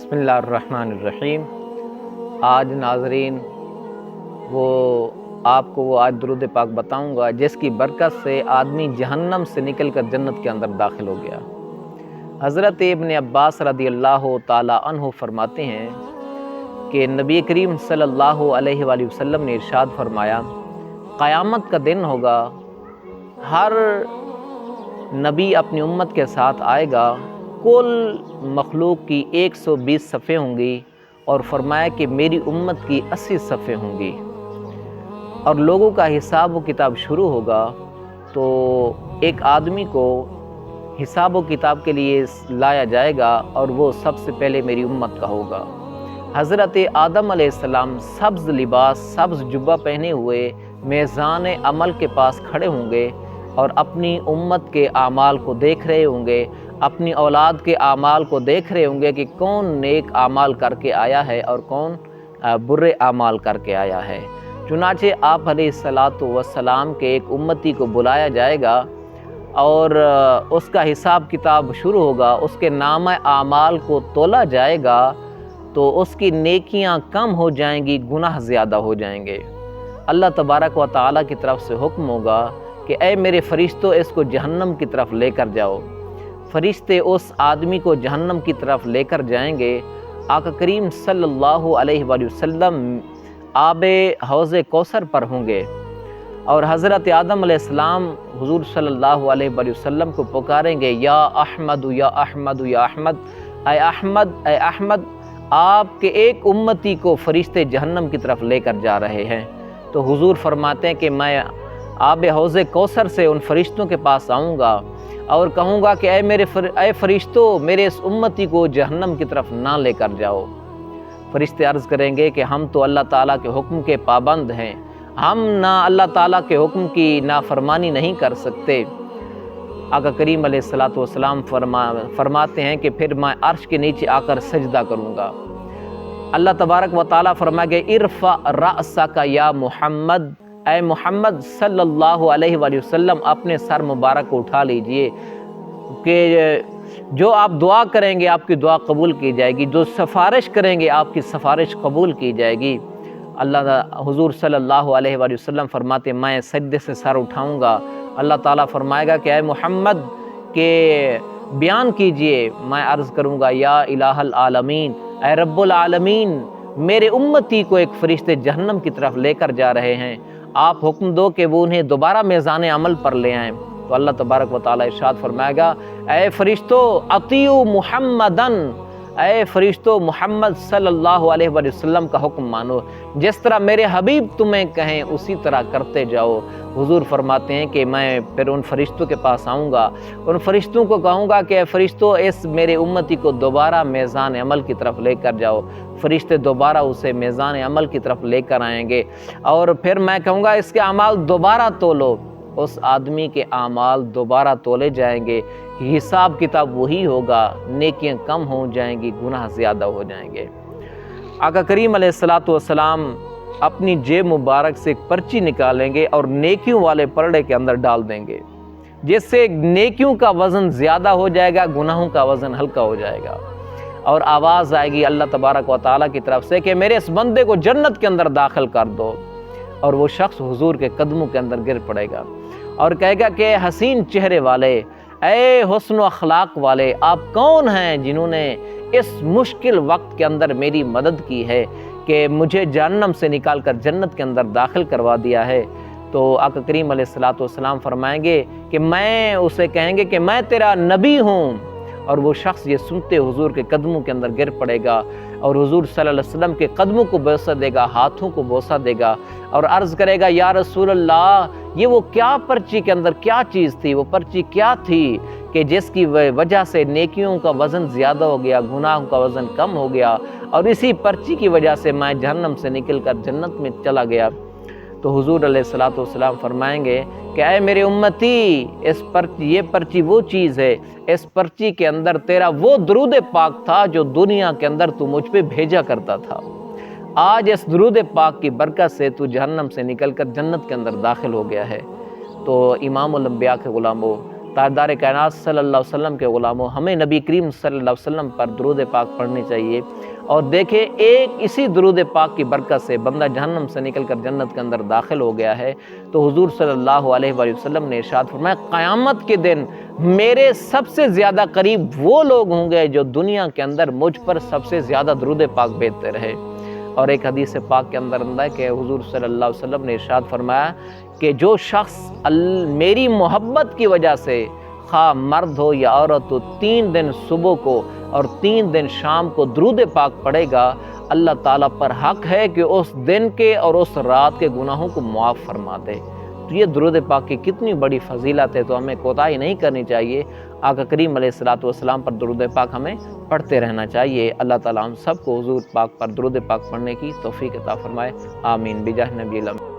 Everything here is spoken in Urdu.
بسم اللہ الرحمن الرحیم۔ آج ناظرین آپ کو آج درود پاک بتاؤں گا جس کی برکت سے آدمی جہنم سے نکل کر جنت کے اندر داخل ہو گیا۔ حضرت ابن عباس رضی اللہ تعالی عنہ فرماتے ہیں کہ نبی کریم صلی اللہ علیہ وآلہ وسلم نے ارشاد فرمایا، قیامت کا دن ہوگا، ہر نبی اپنی امت کے ساتھ آئے گا، کل مخلوق کی 120 صفیں ہوں گی، اور فرمایا کہ میری امت کی 80 صفیں ہوں گی، اور لوگوں کا حساب و کتاب شروع ہوگا۔ تو ایک آدمی کو حساب و کتاب کے لیے لایا جائے گا اور وہ سب سے پہلے میری امت کا ہوگا۔ حضرت آدم علیہ السلام سبز لباس، سبز جبہ پہنے ہوئے میزان عمل کے پاس کھڑے ہوں گے اور اپنی امت کے اعمال کو دیکھ رہے ہوں گے، اپنی اولاد کے اعمال کو دیکھ رہے ہوں گے کہ کون نیک اعمال کر کے آیا ہے اور کون برے اعمال کر کے آیا ہے۔ چنانچہ آپ علیہ السلام کے ایک امتی کو بلایا جائے گا اور اس کا حساب کتاب شروع ہوگا، اس کے نامہ اعمال کو تولا جائے گا تو اس کی نیکیاں کم ہو جائیں گی، گناہ زیادہ ہو جائیں گے۔ اللہ تبارک و تعالیٰ کی طرف سے حکم ہوگا کہ اے میرے فرشتوں، اس کو جہنم کی طرف لے کر جاؤ۔ فرشتے اس آدمی کو جہنم کی طرف لے کر جائیں گے۔ آقا کریم صلی اللہ علیہ وآلہ وسلم آب حوض کوثر پر ہوں گے اور حضرت آدم علیہ السلام حضور صلی اللہ علیہ وآلہ وسلم کو پکاریں گے، یا احمد یا احمد یا احمد، اے احمد اے احمد، آپ کے ایک امتی کو فرشتے جہنم کی طرف لے کر جا رہے ہیں۔ تو حضور فرماتے ہیں کہ میں آب حوض کوثر سے ان فرشتوں کے پاس آؤں گا اور کہوں گا کہ اے فرشتوں، میرے اس امتی کو جہنم کی طرف نہ لے کر جاؤ۔ فرشتے عرض کریں گے کہ ہم تو اللہ تعالیٰ کے حکم کے پابند ہیں، ہم نہ اللہ تعالیٰ کے حکم کی نافرمانی نہیں کر سکتے۔ آقا کریم علیہ السلام فرماتے ہیں کہ پھر میں عرش کے نیچے آ کر سجدہ کروں گا۔ اللہ تبارک و تعالیٰ فرمائے گے، ارفع رأسک یا محمد، اے محمد صلی اللہ علیہ وآلہ وسلم، اپنے سر مبارک کو اٹھا لیجئے کہ جو آپ دعا کریں گے آپ کی دعا قبول کی جائے گی، جو سفارش کریں گے آپ کی سفارش قبول کی جائے گی۔ حضور صلی اللہ علیہ وآلہ وسلم فرماتے ہیں میں سجدے سے سر اٹھاؤں گا، اللہ تعالیٰ فرمائے گا کہ اے محمد کہ بیان کیجئے، میں عرض کروں گا یا الہ العالمین، اے رب العالمین، میرے امتی کو ایک فرشتے جہنم کی طرف لے کر جا رہے ہیں، آپ حکم دو کہ وہ انہیں دوبارہ میزان عمل پر لے آئیں۔ تو اللہ تبارک و تعالیٰ ارشاد فرمائے گا، اے فرشتو اطیعوا محمدن، اے فرشتو محمد صلی اللہ علیہ وآلہ وسلم کا حکم مانو، جس طرح میرے حبیب تمہیں کہیں اسی طرح کرتے جاؤ۔ حضور فرماتے ہیں کہ میں پھر ان فرشتوں کے پاس آؤں گا، ان فرشتوں کو کہوں گا کہ اے فرشتو، اس میرے امتی کو دوبارہ میزان عمل کی طرف لے کر جاؤ۔ فرشتے دوبارہ اسے میزان عمل کی طرف لے کر آئیں گے اور پھر میں کہوں گا اس کے اعمال دوبارہ تولو۔ اس آدمی کے اعمال دوبارہ تولے جائیں گے، حساب کتاب وہی ہوگا، نیکیاں کم ہو جائیں گی، گناہ زیادہ ہو جائیں گے۔ آقا کریم علیہ السلام اپنی جیب مبارک سے ایک پرچی نکالیں گے اور نیکیوں والے پرڑے کے اندر ڈال دیں گے، جس سے نیکیوں کا وزن زیادہ ہو جائے گا، گناہوں کا وزن ہلکا ہو جائے گا، اور آواز آئے گی اللہ تبارک و تعالیٰ کی طرف سے کہ میرے اس بندے کو جنت کے اندر داخل کر دو، اور وہ شخص حضور کے قدموں کے اندر گر پڑے گا اور کہے گا کہ حسین چہرے والے، اے حسن و اخلاق والے، آپ کون ہیں جنہوں نے اس مشکل وقت کے اندر میری مدد کی ہے کہ مجھے جہنم سے نکال کر جنت کے اندر داخل کروا دیا ہے؟ تو آقا کریم علیہ السلام فرمائیں گے کہ میں اسے کہیں گے کہ میں تیرا نبی ہوں، اور وہ شخص یہ سنتے حضور کے قدموں کے اندر گر پڑے گا اور حضور صلی اللہ علیہ وسلم کے قدموں کو بوسہ دے گا، ہاتھوں کو بوسہ دے گا اور عرض کرے گا، یا رسول اللہ، یہ وہ کیا پرچی کے اندر کیا چیز تھی، وہ پرچی کیا تھی کہ جس کی وجہ سے نیکیوں کا وزن زیادہ ہو گیا، گناہوں کا وزن کم ہو گیا، اور اسی پرچی کی وجہ سے میں جہنم سے نکل کر جنت میں چلا گیا۔ تو حضور علیہ السلام فرمائیں گے کہ اے میرے امتی، یہ پرچی وہ چیز ہے، اس پرچی کے اندر تیرا وہ درود پاک تھا جو دنیا کے اندر تو مجھ پہ بھیجا کرتا تھا، آج اس درود پاک کی برکت سے تو جہنم سے نکل کر جنت کے اندر داخل ہو گیا ہے۔ تو امام الانبیاء کے غلاموں، تاجدار کائنات صلی اللہ علیہ وسلم کے غلاموں، ہمیں نبی کریم صلی اللہ علیہ وسلم پر درود پاک پڑھنی چاہیے۔ اور دیکھیں ایک اسی درود پاک کی برکت سے بندہ جہنم سے نکل کر جنت کے اندر داخل ہو گیا ہے۔ تو حضور صلی اللہ علیہ وآلہ وسلم نے ارشاد فرمایا قیامت کے دن میرے سب سے زیادہ قریب وہ لوگ ہوں گے جو دنیا کے اندر مجھ پر سب سے زیادہ درود پاک بھیجتے رہے۔ اور ایک حدیث پاک کے اندر ہے کہ حضور صلی اللہ علیہ وسلم نے ارشاد فرمایا کہ جو شخص میری محبت کی وجہ سے خواہ مرد ہو یا عورت ہو 3 دن صبح کو اور 3 دن شام کو درود پاک پڑھے گا، اللہ تعالیٰ پر حق ہے کہ اس دن کے اور اس رات کے گناہوں کو معاف فرما دے۔ تو یہ درود پاک کی کتنی بڑی فضیلت ہے، تو ہمیں کوتاہی نہیں کرنی چاہیے۔ آقا کریم علیہ السلام پر درود پاک ہمیں پڑھتے رہنا چاہیے۔ اللہ تعالیٰ ہم سب کو حضور پاک پر درود پاک پڑھنے کی توفیق عطا فرمائے، آمین بجاہ نبی الامین۔